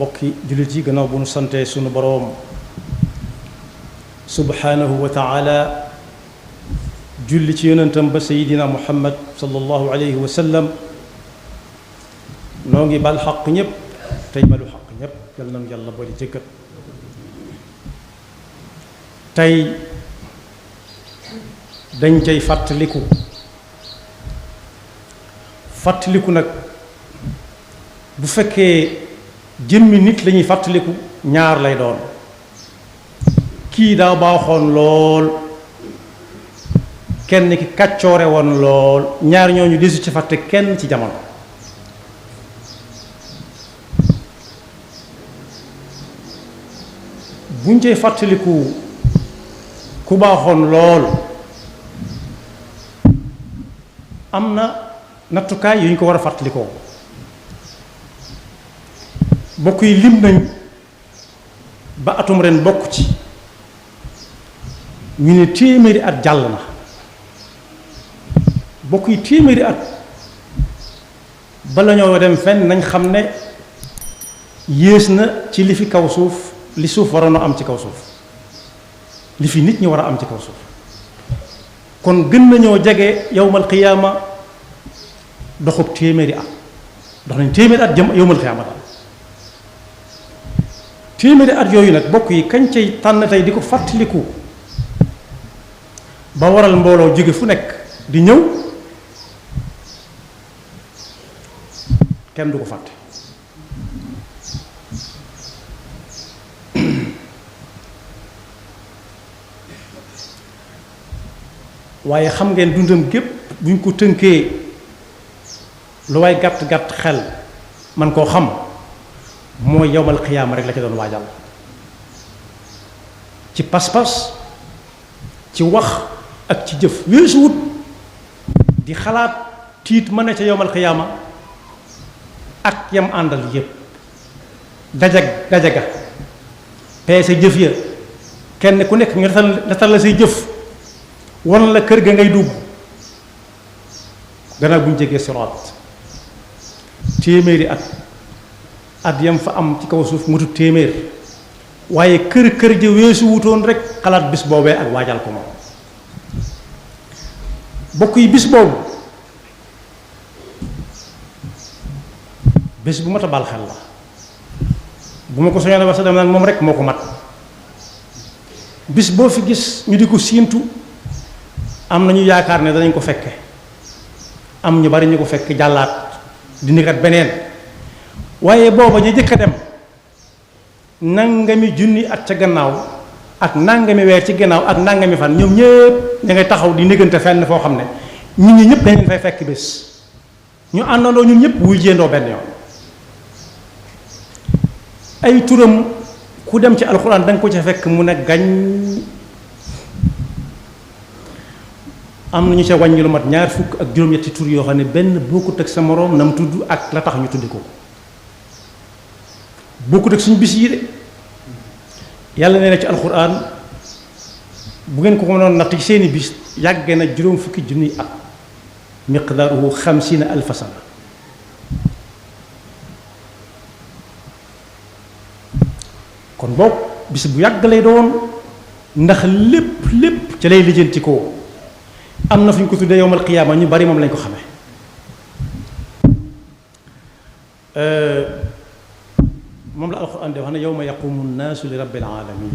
bokki jullit yi gannaaw bu nu sante sunu boroom subhanahu wa taala julli ci yonentam ba sayidina muhammad sallallahu alayhi wa sallam noo ngi bal xaq ñépp tey balu xaq ñépp yal nañu yàlla boole jëkkat tey dañ cay fàttaliku nag bu fekkee jëmmi nit lañuy fàttaliku ñaar lay doon kii daa baaxoon lool kenn ki kàccoore woon lool ñaar ñooñu desu ci fàtte kenn ci jamono buñ cay fàttaliku ku baaxoon lool am na nattukaay yu ñu ko war a fàttalikoo bokk yi lim nañ ba atum ren bokk ci ñu ne téeméeri at jàll na bokk yi téeméeri at bala ñoo dem fenn nañ xam ne yées na ci li fi kaw suuf li suuf waroon a am ci kaw suuf li fi nit ñi war a am ci kaw suuf kon gën nañoo jege yowmal qiyaama doxub téeméeri at dox nañ téeméeri at jëm yowmal qiyaama daal téeméeri at yooyu nag bokk yi kañ cay tànn tey di ko fàttaliku ba waral mbooloo jóge fu nekk di ñëw kenn du ko fàtte waaye xam ngeen dundam gépp bu ñu ko tënkee lu waay gàtt gàtt xel man koo xam mooy yowmal xiyaama rek la ci doon waajal ci pas-pas ci wax ak ci jëf weesu wut di xalaat tiit mën na ca yowmal xiyaama ak yam àndal yépp dajaga peese jëf ya kenn ku nekk ñu natal la say jëf wan la kër ga ngay dugg gannaaw bu ñu jegee siraat téeméeri at yam fa am ci kaw suuf mutu téeméer waaye kër ja weesu wutoon rek xalaat bis boobee ak waajal ko moom bokk yi bis boobu bis bu mat a baal xel la bu ma ko soñoon ba sa dem nag moom rek moo ko mat bis boo fi gis ñu di ko siintu am na ñu yaakaar ne danañ ko fekke am ñu bari ñu ko fekk jàllaat di nikat beneen waaye booba ñu jëkk a dem nangami junni at ca gannaaw ak nangami weer ci gannaaw ak nangami fan ñoom ñëpp ña ngay taxaw di néggante fenn foo xam ne ñun ñi ñëpp dañ leen fay fekk bés ñu àndandoo ñun ñëpp wuy jéendoo benn yoon ay turam ku dem ci alxuraan da nga ko ca fekk mu ne gañ am na ñu ca wàññi lu mat ñaar fukk ak juróom-ñetti tur yoo xam ne benn bokkut ak sa moroom na mu tudd ak la tax ñu tuddi ko bokkut ak suñu bis yi de yàlla nee na ci alxuraan bu ngeen ko mënoon natt ci seeni bis yàgge na juróom fukki junniy at miqdaaruhu 50,000 sana kon boog bis bu yàgg lay doon ndax lépp ca lay lijjanti ko am na fu ñu ko tuddee yowmal qiyaama ñu bari moom lañ ko xamee moom la alxuraan di wax ne yawma yaqumu nnaasu li rabbil alamin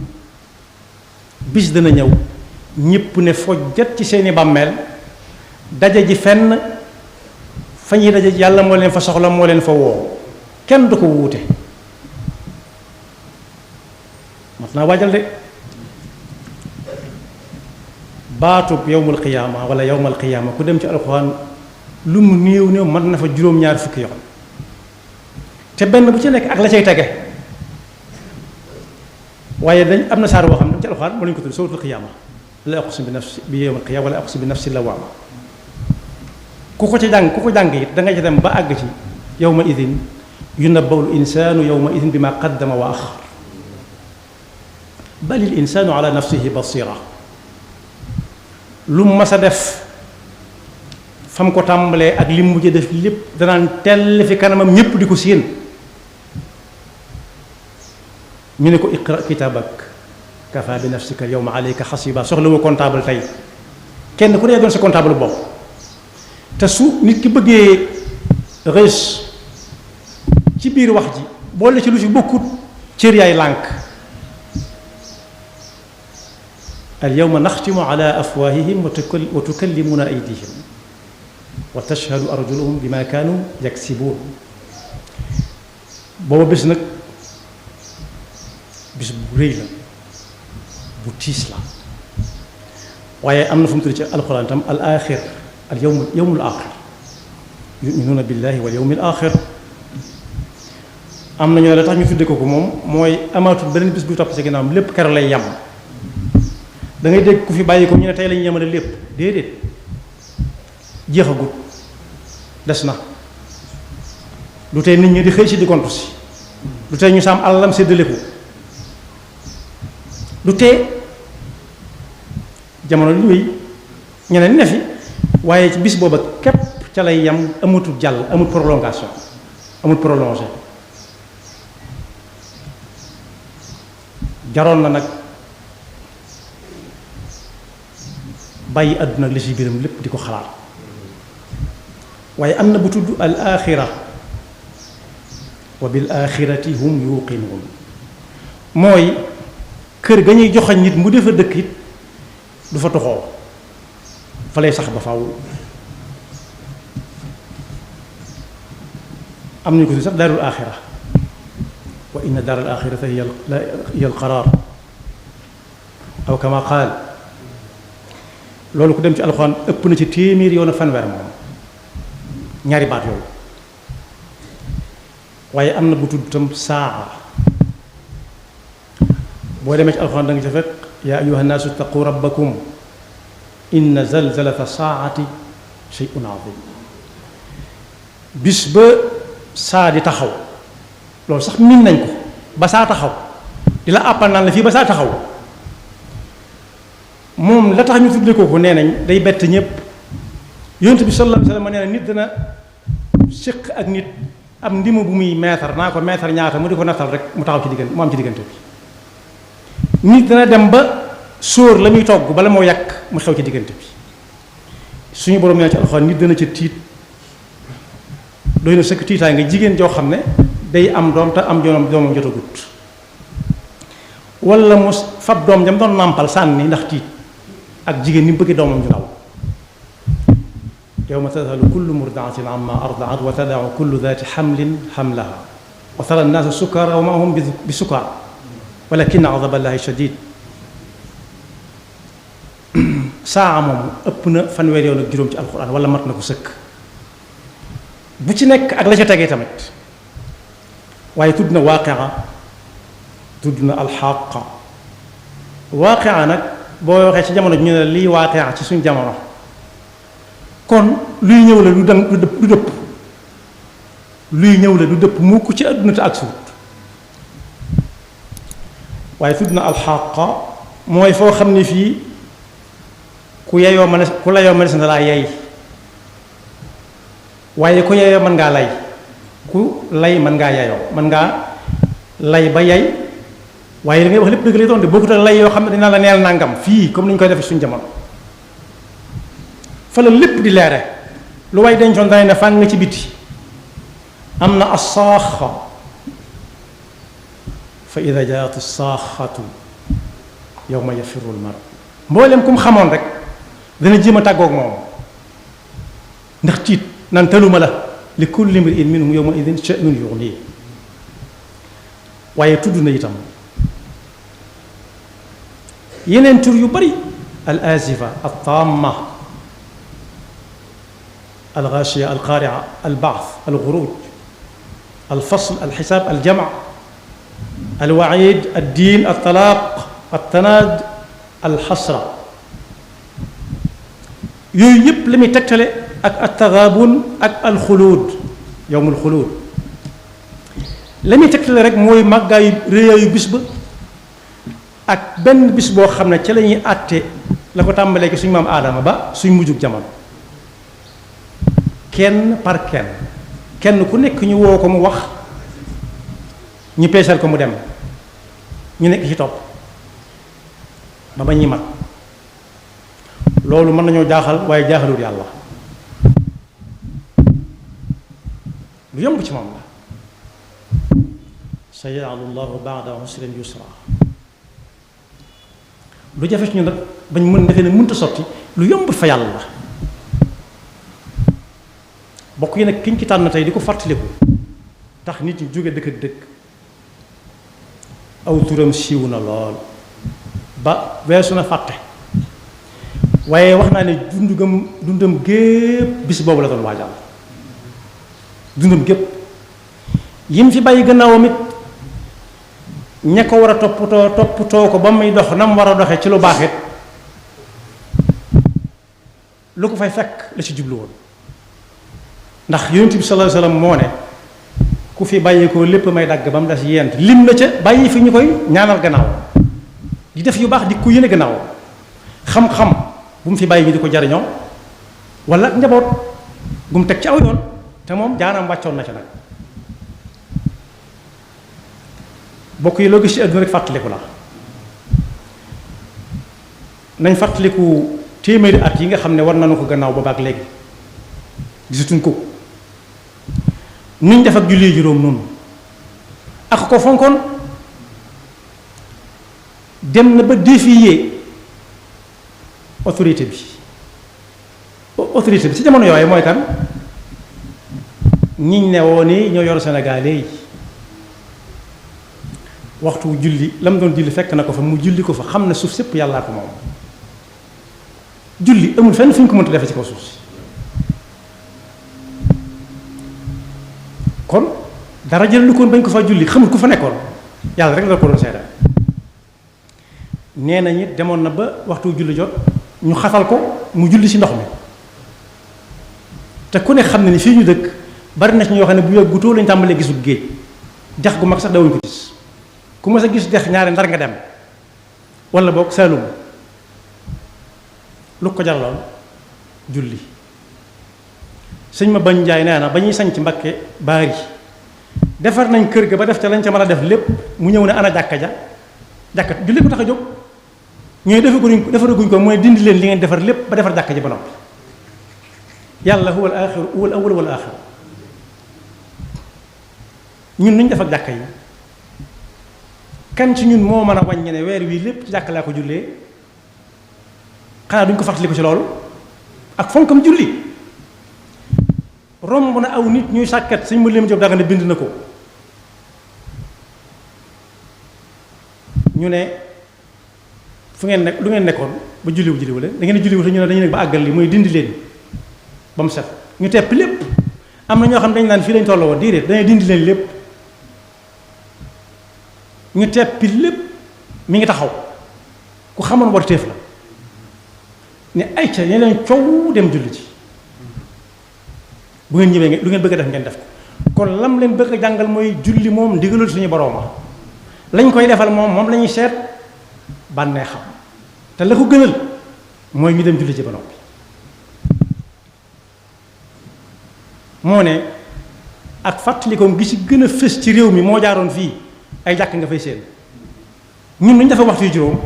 bis dana ñëw ñépp ne fojjat ci seeni bàmmeel daje ji fenn fa ñuy daje yàlla moo leen fa soxla moo leen fa woo kenn du ko wuute mat naa waajal de baatub yowmul qiyaama wala yowmal qiyaama ku dem ci alxuraan lu mu néew mën na fa juróom-ñaar fukki yoon te benn bu ci nekk ak la cay tege waaye dañ am na saar boo xam ne ci alxuraan moo lañu ko tudd suratul qiyaama la aqsimu bi nafsi bi yowmal qiyaama wala aqsimu bi nafsi lawaama ku ko jàng it da nga ci dem ba àgg ci yowma idin yunabbawul insaanu yowma idin bi ma qaddama wa axar balil insaanu ala nafsihi basira lu mu mas a def fam ko tàmbalee ak li mu mujj def lépp danaan tell fi kanamam ñépp di ko séen ñu ne ko iqra kitabak kafa bi nafsika yawma alayka hasiba soxla woo comptable tey kenn ku ne doon sa comptable bopp te su nit ki bëggee rees ci biir wax ji boole ci lu ci bokkut cër yaay lànk al yawma naxtimu ala afwahihim wa tukallimuna aydihim wa tashhadu arjuluhum bima kaanu yaksibuun booba bis nag bis bu rëy la bu tiis la waaye am na fu mu tudd ci alxuraan tam al axir al yawmul axir yuminuuna billahi wal yawmil axir am na ñu ne la tax ñu tudde ko moom mooy amaatul beneen bis bu topp ci ginnaawam lépp keroog lay yam da ngay dégg ku fi bàyyi ko ñu ne tey lañu yemale lépp déedéet jeexagut des na lu tey nit ñi di xëy si di gontu si lu tey ñu saam alalam séddale ko lu tee jamono li wéy ñeneen ne fi waaye ci bis booba képp ca lay yam amatul jàll amul prolongation amul prolongé jaroon na nag bàyyi àdduna ak li ci biiram lépp di ko xalaat waaye am na bu tudd al axira wa bil axirati hum yuqinuun mooy kër ga ñuy joxañ nit mu defa dëkk it du fa toxoo fa lay sax ba faaw am nañu ko sax daarul axira wa inna daaral axirata hiya al qaraar aw kama qaal loolu ku dem ci alxuraan ëpp na ci téeméer yoon a fanweer moom ñaari baat yooyu waaye am na bu tudd tam saa boo demee ci alxuraan da nga ci fekk yaa ayyuha nnaasu ittaqu rabbakum inna zalzalata saati shay'un azim bis ba saa di taxaw loolu sax miin nañ ko ba saa taxaw di la àppal naan la fii ba saa taxaw moom la tax ñu tuddee ko nee nañ day bett ñëpp yonent bi sallallahu alayhi wa sallam nee na nit dana séq ak nit am ndima bu muy meetar naa ko meetar ñaata mu di ko nattal rek mu taxaw ci diggante mu am ci diggante bi nit dana dem ba sóor la muy togg bala moo yàq mu xew ci diggante bi suñu borom nee ci alxuraan nit dana ca tiit doy na sëkk tiitaay nga jigéen joo xam ne day am doom te am doomam jotagut wala mu fab doom jam doon nàmpal sànni ndax tiit ak jigéen ni mu bëggee doomam ju ndaw yawma tadhalu kullu murdaatin amma ardaat wa tadau kullu daati xamlin xamlaha wa tara annaasa sukara wa ma hum bi sukara walakin adaba allahi shadid saa moom ëpp na fanweer yoon ak juróom ci alquran wala mat na ko sëkk bu ci nekk ak la ca tegee tamit waaye tudd na waaqia tudd na alxaqa waaqia nag boo waxee ci jamono ji ñu ne lii waaqia ci suñ jamono kon luy ñëw la du dëpp luy ñëw la du dëpp mukk ci àdduna te ak suut waaye tudd na alxaqa mooy foo xam ne fii ku yeyoo mën ku layoo mënees na laa yey waaye ku yeyoo mën ngaa lay ku lay mën ngaa yeyoo mën ngaa lay ba yey waaye li ngay wax lépp dëgg lay doon de bokkut ak lay yoo xam ne dina la neel nangam fii comme ni ñu koy defee suñu jamono fa la lépp di leere lu way dencoon dana ne fàng nga ci biti am na assaaxa fa ida jaat saaxatu yawma yafiru l mar mboolem ku mu xamoon rek dana jéem a tàggoog moom ndax tiit nan taluma la li kulli mri'in minhum yawma idin sha'nun yughni waaye tudd na itam yeneen tur yu bari al azifa al tamma al ghashiya al qari'a al ba'th al ghuruj al fasl al hisab al jam' al wa'id al din al talaq al tanad al hasra yooyu yëpp la muy tegtale ak al taghabun ak al xuluud yawmul xuluud la muy tegtale rek mooy màggaayu réyaayu bis ba ak benn bis boo xam ne ca la ñuy àtte la ko tàmbalee ki suñu maam aadama ba suñ mujjug jamono kenn par kenn ku nekk ñu woo ko mu wax ñu peesal ko mu dem ñu nekk ci topp ba ba ñuy mat loolu mën nañoo jaaxal waaye jaaxalul yàlla lu yomb ci moom la sayaj'alu llahu ba'da usrin yusra lu jafe ci ñu nag bañ mën defee ne mënta sotti lu yomb fa yàlla la bokk yi nag kiñ ci tànn tey di ko fàttaliku tax nit ñi jóge dëkk ak dëkk aw turam siiw na lool ba weesu na fàtte waaye wax naa ne dundam gépp bis boobu la doon waajal dundam gépp yim fi bàyyi gannaawam it ña ko war a toppatoo ko ba muy dox na mu war a doxee ci lu baax it lu ko fay fekk la ci jublu woon ndax yonent bi sallallahu alayhi wasallam moo ne ku fi bàyyi ko lépp may dagg ba mu des yent lim na ca bàyyi fi ñu koy ñaanal gannaaw di def yu baax di ko yéene gannaaw xam-xam bu mu fi bàyyi ñu di ko jariñoo wala njaboot bu mu teg ci aw yoon te moom jaanam wàccoon na ca nag bokk yi loo gis ci àdduna rek fàttaliku la nañ fàttaliku téeméeri at yi nga xam ne war nañu ko gannaaw boobaak léegi gisatuñ ko nuñ def ak julli juróom noonu ak ko fonkoon dem na ba défier autorité bi ci jamono yooyu mooy kan ñiñ ne woon ni ñoo yor Sénégalais yi waxtu julli la mu doon julli fekk na ko fa mu julli ko fa xam ne suuf sépp yàllaa ko moom julli amul fenn fu ñu ko mënta defe ci kaw suuf si kon dara jël lu koon bañ ko fa julli xamul ku fa nekkoon yàlla rek la ko doon seetal nee na ñi demoon na ba waxtu julli jot ñu xatal ko mu julli ci ndox mi te ku ne xam ne ni fii ñu dëkk bari na ci ñoo xam ne bu yàggutoo lañ tàmbalee gisul géej dex gu mag sax dawuñ ko gis ku ma sa gis dex ñaari Ndar nga dem wala boog Saalum lu ko jaraloon julli sëñ ma bañ njaay nee na ba ñuy sañ ci Mbakke Baari defar nañ kër ga ba def ca lañ ca mën a def lépp mu ñëw ne ana jàkka julli ko tax a jóg ñooy defaraguñ ko mooy dindi leen li ngeen defar lépp ba defar jàkka ji ba noppi yàlla huwal aaxiru huwal awwal wal aaxiru ñun nuñ def ak jàkka yi kan ci ñun moo mën a wàññi ne weer wii lépp ci jàkka laa ko jullee xanaa duñ ko fàttali ko ci loolu ak fonkam julli romb na aw nit ñuy sàkkat sëñ ma lim Jóob Dagana bind na ko ñu ne fu ngeen nekk lu ngeen nekkoon ba julliwu leen da ngeen julliwu te ñu ne dañu nekk ba àggal li mooy dindi leen ba mu set ñu tepp lépp am na ñoo xam dañu naan fii lañ tolloo woon déedéet dañuy dindi leen lépp ñu teppi lépp mi ngi taxaw ku xamoon war téef la ne ay ca ñe leen coow dem julli ci bu ngeen ñëwee lu ngeen bëgg a def ngeen def ko kon lam leen bëgg a jàngal mooy julli moom ndigalul suñu borooma lañ koy defal moom la ñuy seet bànnee xam te la ko gënal mooy ñu dem julli ci ba noppi moo ne ak fàttalikoom gi ci gën a fës ci réew mi moo jaaroon fii ay jàkk nga fay seen ñun nañ dafa waxtu yu juróom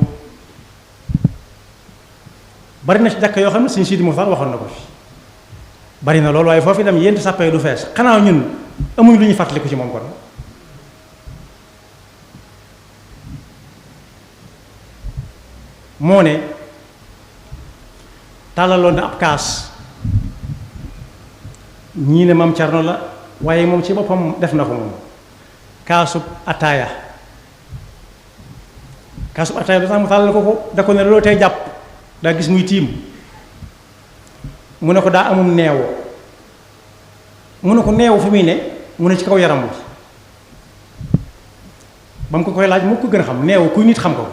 bari na ci jàkk yoo xam ne Sëñ Sidi Muxtaar waxoon na ko fi bari na loolu waaye foofu dem yént sàppee du fees xanaa ñun amuñ lu ñuy fàttaliku ci moom kon moo ne tàllaloon na ab kaas ñii ne Maam Cerno la waaye moom ci boppam def na ko moom kaasub ataaya da tax mu tàllal ko da ko ne loolu tey jàpp daa gis muy tiim mu ne ko daa amum neew mu ne ko neew fi muy ne mu ne ci kaw yaram bi ba mu ko koy laaj moo ko gën a xam neew kuy nit xam ko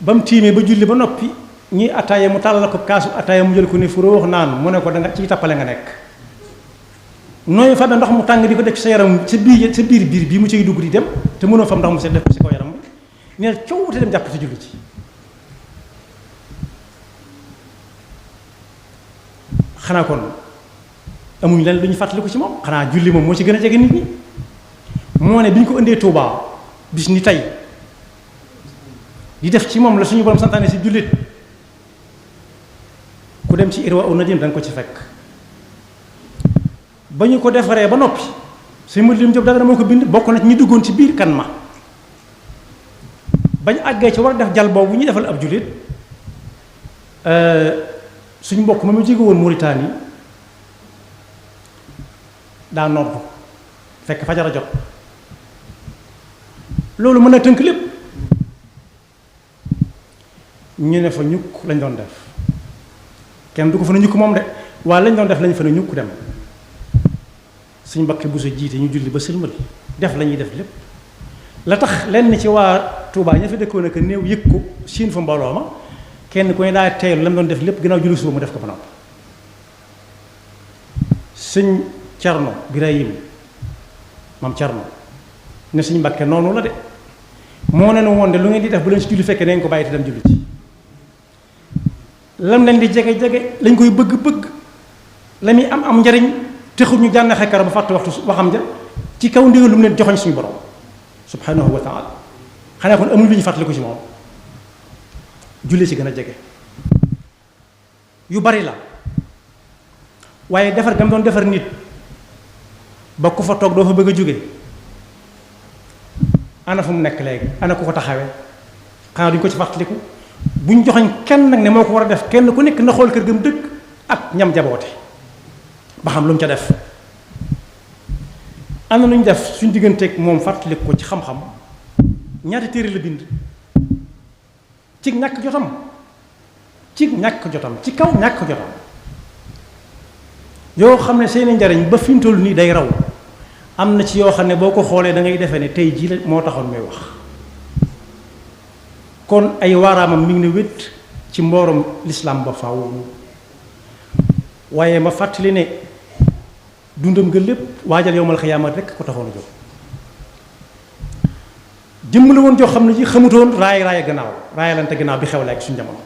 ba mu tiimee ba julli ba noppi ñi ataaya mu tàllal ko kaasu ataaya mu jël ko ne fu wax naan mu ne ko da nga ci tappale nga nekk nooyu fa ndox mu tàng di ko def ci sa yaram sa biir bii mu ciy dugg di dem te mënoo fam ndox mu set def ko ci kaw yaram bi nee na coow te dem jàpp ci julli ci xanaa kon amuñ leen lu ñu fàttaliku ci moom xanaa julli moom moo ci gën a jege nit ñi moo ne bi ñu ko indee Touba bis ni tey di def ci moom la suñu borom santaane si jullit ku dem ci Irwa un-Nadim da nga ko ci fekk ba ñu ko defaree ba noppi suñu mët lim Jóob Dagana moo ko bind bokk na ci ñi duggoon ci biir kan ma bañ àggee ci war a def jal boobu ñu defal ab jullit suñu mbokk ma mu jóge woon Mauritanie daa noddu fekk fajar a jot loolu mën a tënk lépp ñu ne fa ñukk lañ doon def kenn du ko fa ne ñukk moom de waaye lañ doon def lañ fa ne ñukk dem suñ mbakki bu sa jiite ñu julli ba sëlmal def la ñuy def lépp la tax lenn ci waa Touba ña fa dëkkoon ak néew yëg ko siin fa mbooloo ma kenn ku ne daa teelu la mu doon def lépp gannaaw julli suba mu def ko ba noppi sëñ Cerno Birahim maam Cerno ne suñ Mbàkke noonu la de moo ne woon de lu ngeen di def bu leen si julli fekkee neen ko bàyyi te dem julli ci lam leen di jege-jege lañ koy bëgg-bëgg la muy am njariñ texul ñu jànn xekkara ba fàtte waxtu waxam ja ci kaw ndigal lu mu leen joxoñ suñu borom subhanahu wa taala xanaa kon amul lu ñu fàttali ko ci moom julli ci gën a jege yu bari la waaye defar gam doon defar nit ba ku fa toog doo fa bëgg a jóge ana fu mu nekk léegi ana ku ko taxawee xanaa duñ ko ci fàttaliku buñ joxoñ kenn nag ne moo ko war a def kenn ku nekk na xool kër gam dëkk ak ñam jaboote ba xam lu mu ca def am na lu ñu def suñ digganteeg moom fàttaliku ko ci xam-xam ñaata téere la bind ci ñàkk jotam ci kaw ñàkk jotam yoo xam ne seeni njariñ ba fi mu toll nii day raw am na ci yoo xam ne boo ko xoolee da ngay defee ne tey jii la moo taxoon muy wax kon ay waaraamam mi ngi ne wét ci mboorom lislaam ba faaw waaye ma fàttali ne dundam nga lépp waajal yowmal xiyaama rekk ko taxoon a jóg jëmm la woon joo xam ne ji xamutoon raaya gannaaw raayalante gannaaw bi xew léegi suñu jamono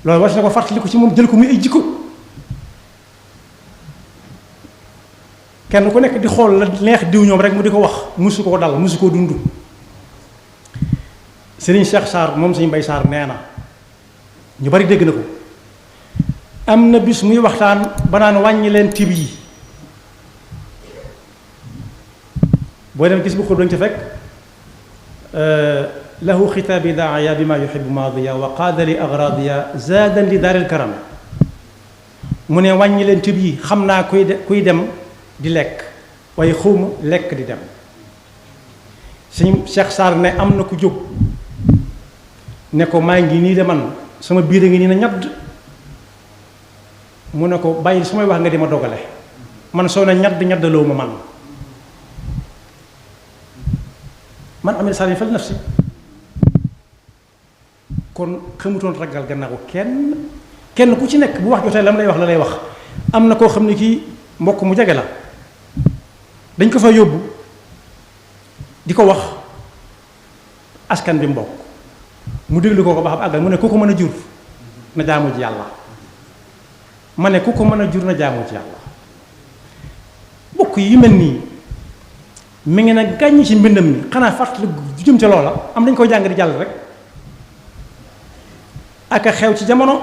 loolu war na ko fàttali ko ci moom jël ko muy ay jikko kenn ku nekk di xool la neex diw ñoom rek mu di ko wax musu koo dal musu koo dund Serigne Cheikh Sarr moom Serigne Mbaye Sarr nee na ñu bari dégg na ko am na bis muy waxtaan ba naan wàññi leen tib yi boo dem gis bu xul dañ ca fekk lahu xitaabi daaya bi ma yuxibu maadiya wa qaada li agradiya zaadan li daaril karam mu ne wàññi leen tib yi xam naa kuy dem di lekk waaye xawma lekk di dem Serigne Cheikh Sarr ne am na ku jóg ne ko maa ngi nii de man sama biir a ngi nii na ñadd mu ne ko bàyyi su may wax nga di ma dogale man soo ne ñaddaloo ma man amee saa fal nafsi kon xamutoon ragal gannaaw kenn ku ci nekk bu wax jotee la lay wax am na koo xam ne kii mbokk mu jege la dañ ko fa yóbbu di ko wax askan bi mbokk mu déglu ko ba xam àggal mu ne ku ko mën a jur na jaamu ji yàlla ma ne ku ko mën a jur na jaamu ji yàlla mbokk yi mel nii mi ngi nag gàññ ci mbindam mi xanaa fàttali jëm ca loola am dañ koy jàng di jàll rek ak a xew ci jamono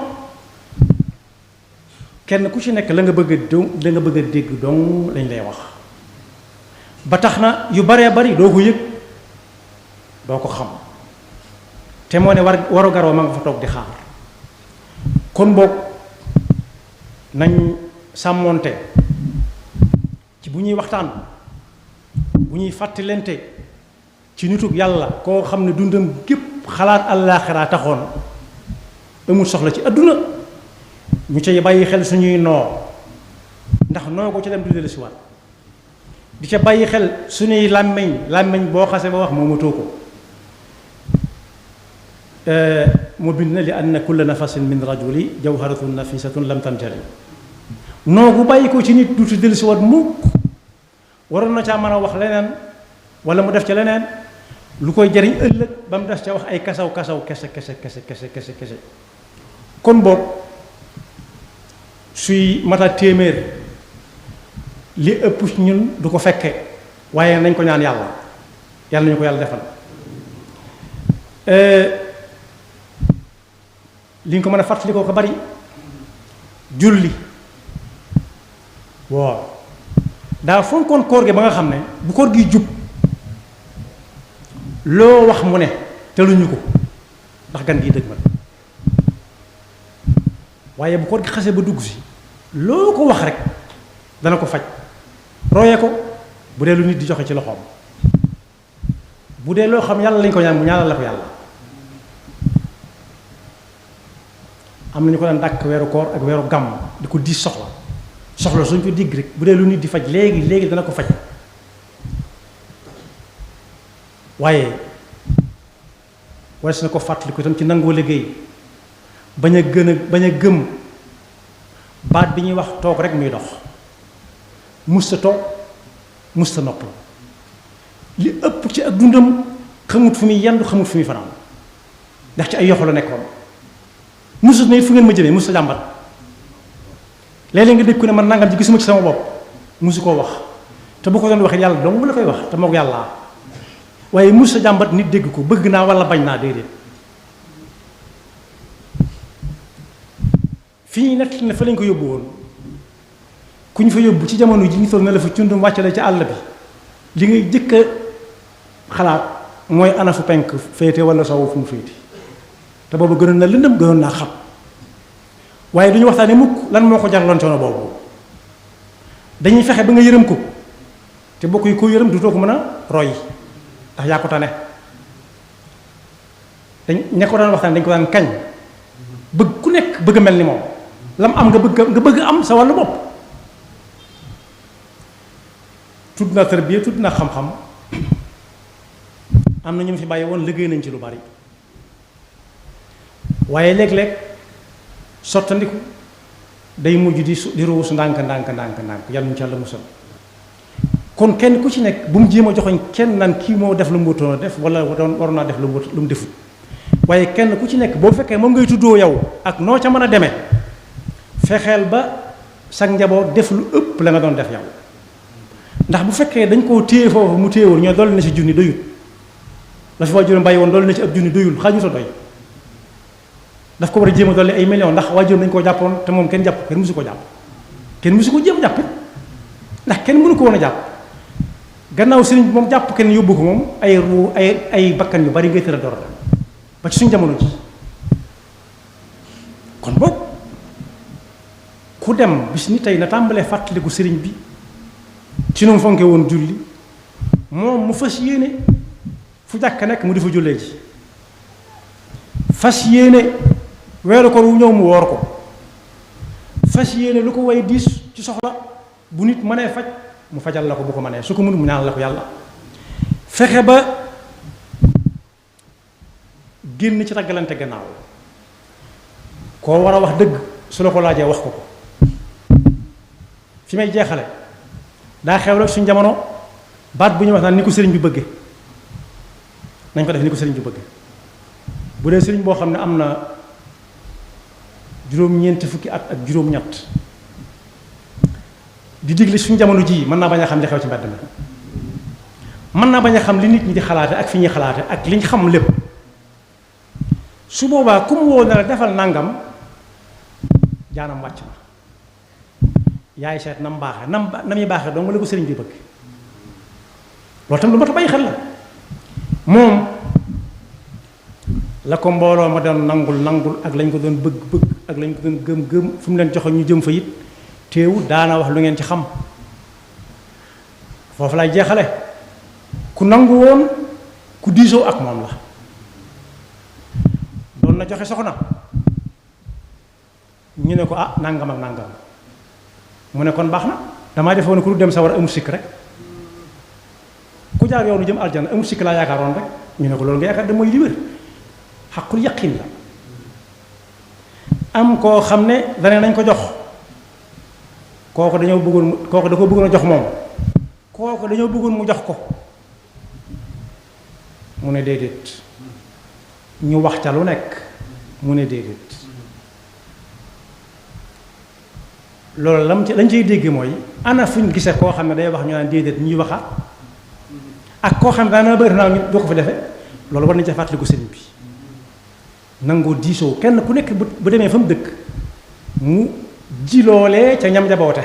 kenn ku ci nekk la nga bëgg a dégg dong lañ lay wax ba tax na yu baree bari doo ko yëg doo ko xam te moo ne waru garoo ma nga fa toog di xaar kon boog nañ sàmmoonte ci bu ñuy waxtaan bu ñuy fàttalente ci nitug yàlla koo xam ne dundam gépp xalaat àllaaxiraa taxoon amul soxla ci àdduna ñu ca bàyyi xel suñuy noo ndax noo ko ca dem du dellu si waat di ca bàyyi xel suñuy làmmiñ boo xase ba wax moomatoo ko mu bind na li anna kulla nafasin min rajuli jawharatun nafisatun lam tamtari noo gu bàyyi ko ci nit du ci dellu si waat mukk waroon na caa mën a wax leneen wala mu def ca leneen lu koy jariñ ëllëg ba mu des ca wax ay kasaw kese kon boog suy mata téeméer li ëpp ñun du ko fekke waaye nañ ko ñaan yàlla nañu ko yàlla defal li nga ko mën a fàttalikoo ko bari julli waaw daa fonkoon koor gi ba nga xam ne bu koor gi jub loo wax mu ne teluñu ko ndax gan gi dëgg ma waaye bu koor gi xasee ba dugg si loo ko wax rek dana ko faj royee ko bu dee lu nit di joxe ci loxoom bu dee loo xam yàlla lañ ko ñaan mu ñaanal la ko yàlla am na ñu ko daan dàkk weeru koor ak weeru gàmm di ko diis soxla suñ ko digg rek bu dee lu nit di faj léegi dana ko faj waaye wares na ko fàttali ko itam ci nangoo liggéey bañ a gëm baat bi ñuy wax toog rek muy dox musta toog musta nopp li ëpp ci ak dundam xamut fu muy yendu xamut fu muy fanaan ndax ci ay yoxo la nekkoon musta ne fu ngeen ma jëmee musta jàmbat léeg-léeg nga dégg ko ne man nangam ci gisuma ci sama bopp musu koo wax te bu ko doon waxee yàlla dong la koy wax te moog yàlla waaye musta jàmbat nit dégg ko bëgg naa wala bañ naa déedéet fi ñuy nett ne fa lañ ko yóbbu woon ku ñu fa yóbbu ci jamono ji ñu toll ne la fa cundum wàccale ci àll bi li ngay jëkk a xalaat mooy ana fu penk féete wala sowu fu mu féete te boobu gënoon na lëndëm gënoon naa xam waaye du ñu waxtaane mukk lan moo ko jarloon coono boobu dañuy fexe ba nga yërëm ko te bokk yi ko yërëm du too ko mën a roy ndax yaa ko tane ña ko daan waxtaan dañ ko daan kañ bëgg ku nekk bëgg a mel ni moom lam am nga bëgg am sa wàllu bopp tudd na tarbiya tudd na xam-xam am na ñu fi bàyyi woon liggéey nañ ci lu bari waaye léeg-léeg sottandiku day mujj di ruus ndànk yàlla ñu ci yàlla musal kon kenn ku ci nekk bu mu jéem a joxoñ kenn naan kii moo def lu mu wutoon a def wala waroon naa def lu mu defut waaye kenn ku ci nekk boo fekkee moom ngay tuddoo yow ak noo ca mën a demee fexeel ba sag njaboot def lu ëpp la nga doon def yow ndax bu fekkee dañ koo téye foofu mu téyewul ñoo dolli na ci junni doyul la fi waajuram bàyyi woon dolli na ci ab junni doyul xaaju doy daf ko war a jéem a dolli ay millions ndax waajuram dañ koo jàppoon te moom kenn jàpp kenn mësu ko jàpp kenn mësu ko jéem jàpp ndax kenn mënu ko woon a jàpp gannaaw sëriñ bi moom jàpp kenn yóbbu ko moom ay bakkan yu bari ngay tëra dor ba ci suñ jamono ji kon boog ku dem bis ni tey na tàmbalee fàttaliku sëriñ bi ci nu mu fonke woon julli moom mu fas yéene fu jàkk nekk mu di fa jullee ji fas yéene weeru ko wu ñëw mu woor ko fas yéene lu ko way diis ci soxla bu nit mënee faj mu fajal la ko bu ko mënee su ko mënul mu ñaanal la ko yàlla fexe ba génn ci taggalante gannaaw koo war a wax dëgg su la ko laajee wax ko fi may jeexale daa xew rek suñ jamono baat bu ñu wax naan ni ko sëriñ bi bëgge nañ ko def ni ko sëriñ bi bëgge bu dee sëriñ boo xam ne am na juróom-ñeenti fukki at ak juróom-ñett di digle suñ jamono ji mën naa bañ a xam li xew ci mbedd mi mën naa bañ a xam li nit ñi di xalaate ak fi ñuy xalaate ak li ñu xam lépp su boobaa ku mu woo na la defal nangam jaanam wàcc na yaay seet na mu baaxee na muy baaxee dong la ko sëriñ bi bëgg loolu tam lu mat a bàyyi xel la moom la ko mbooloo ma doon nangul ak lañ ko doon bëgg ak lañ ko doon gëm fu mu leen joxoon ñu jëm fa it teewul daana wax lu ngeen ci xam foofu lay jeexale ku nangu woon ku diisoo ak moom la doon na joxe soxna ñu ne ko ah nangam ak nangam mu ne kon baax na damaa defoon ku du dem sa war a amul sikk rek ku jaar yoonu jëm aljana amul sikk laa yaakaaroon rek ñu ne ko loolu nga yaakaar da mooy li wér xaqul yaqin la am koo xam ne dane nañ ko jox kooku da ko bëggoon a jox moom kooku dañoo bëggoon mu jox ko mu ne déedéet ñu wax ca lu nekk mu ne déedéet loolu lañ cay dégg mooy ana fuñ gisee koo xam ne day wax ñu naan déedéet ñuy waxaat ak koo xam ne daana bëri naa ñu doo ko fi defee loolu war nañ ca fàttaliku sëriñ bi nangoo diisoo kenn ku nekk bu demee fa mu dëkk mu ji loolee ca ñam jaboote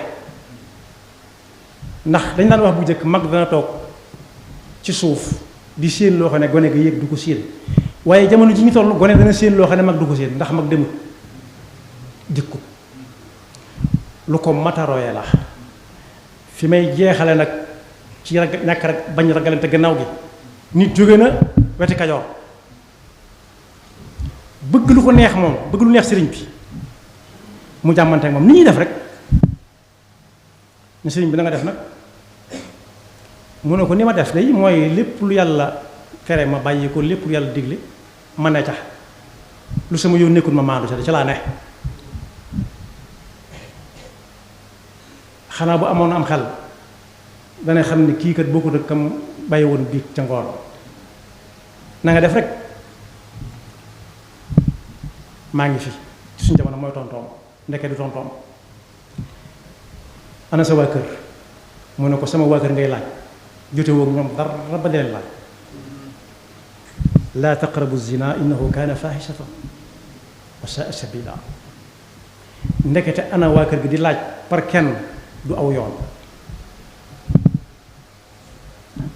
ndax dañ daan wax bu njëkk mag dana toog ci suuf di séen loo xam ne gone ga yéeg du ko séen waaye jamono ji ñu toll gone dana séen loo xam ne mag du ko séen ndax mag demut dikkut lu ko mataroye la fi may jeexale nag ci ñàkk rek bañ ragalante gannaaw gi nit jóge na weti Kajoor bëgg lu ko neex moom bëgg lu neex sëriñ bi mu jàmmante ak moom ni ñuy def rek ne sëriñ bi na nga def nag mu ne ko ni ma def day mooy lépp lu yàlla tere ma bàyyi ko lépp lu yàlla digle ma ne ca lu sama yoon nekkul ma maandu ca laa ne xanaa bu amoon am xel dana xam ne kii kat bokkut ak kam bàyyi woon biig ca ngoor na nga def rek maa ngi fi ci suñu jamono mooy tontoom ndeke du tontoom ana sa waa kër mu ne ko sama waa kër ngay laaj jote woog ñoom dara ba di leen laaj laa taqrabu zina innahu kaana fahishatan wa saa sabila ndekete ana waa kër gi di laaj par kenn du aw yoon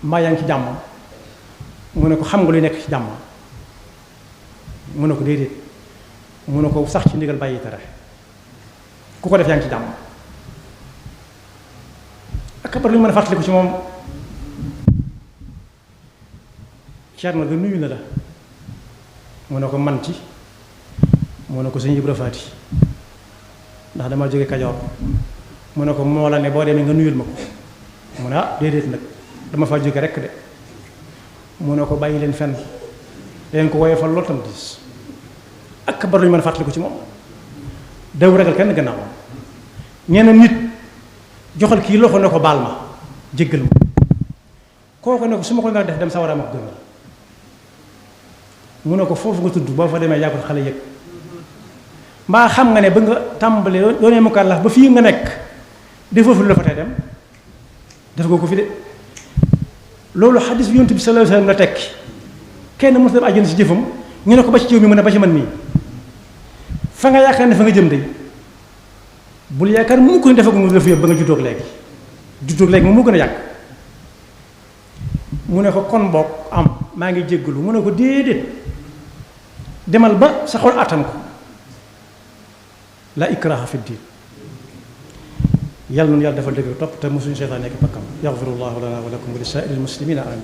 mbaa yaa ngi ci jàmm mu ne ko xam nga luy nekk ci jàmm mu ne ko déedéet mu ne ko sax ci ndigal bàyyi tere ku ko def yaa ngi ci jàmm ak bar lu ñu mën a fàttaliku ci moom Ceerno ga nuyu na la mu ne ko man ci mu ne ko sëñ Ibra Faati ndax dama jóge Kajoor mu ne ko moo la ne boo demee nga nuyul ma ko mu ne ah déedéet nag dama fa jóge rekk de mu ne ko bàyyi leen fenn leen ko woyofal loolu tam diis ak bar lu ñu mën a fàttaliku ci moom daw ragal kenn gannaaw ñeneen nit joxal kii loxo ne ko baal ma jéggal ma kooku ne ko su ma ko nga def dem sawara ma ko gënal mu ne ko foofu nga tudd boo fa demee yaa ko xale yëg mbaa xam nga ne ba nga tàmbalee doonee mukallaf ba fii nga nekk defoo fi lu la fa tey dem def nga ko fi de loolu xadis bi yonent bi sallallahu alayhi wasallam la tekki kenn mënut a dem àjjana si jëfam ñu ne ko ba ci jiw mi mën a ba ci man mii fa nga yaakaar ne fa nga jëm de bul yaakaar mu ko defagu mu la fi yëpp ba nga juddoog léegi moom moo gën a yàgg mu ne ko kon boog am maa ngi jéggalu mu ne ko déedéet demal ba sa xol attan ko la ikraha fi diin yàlla noonu yàlla defal dëgg topp te mosuñu seytaan nekk bakkam yaxfirullahu lana wa lakum wa li saa'iril muslimina amin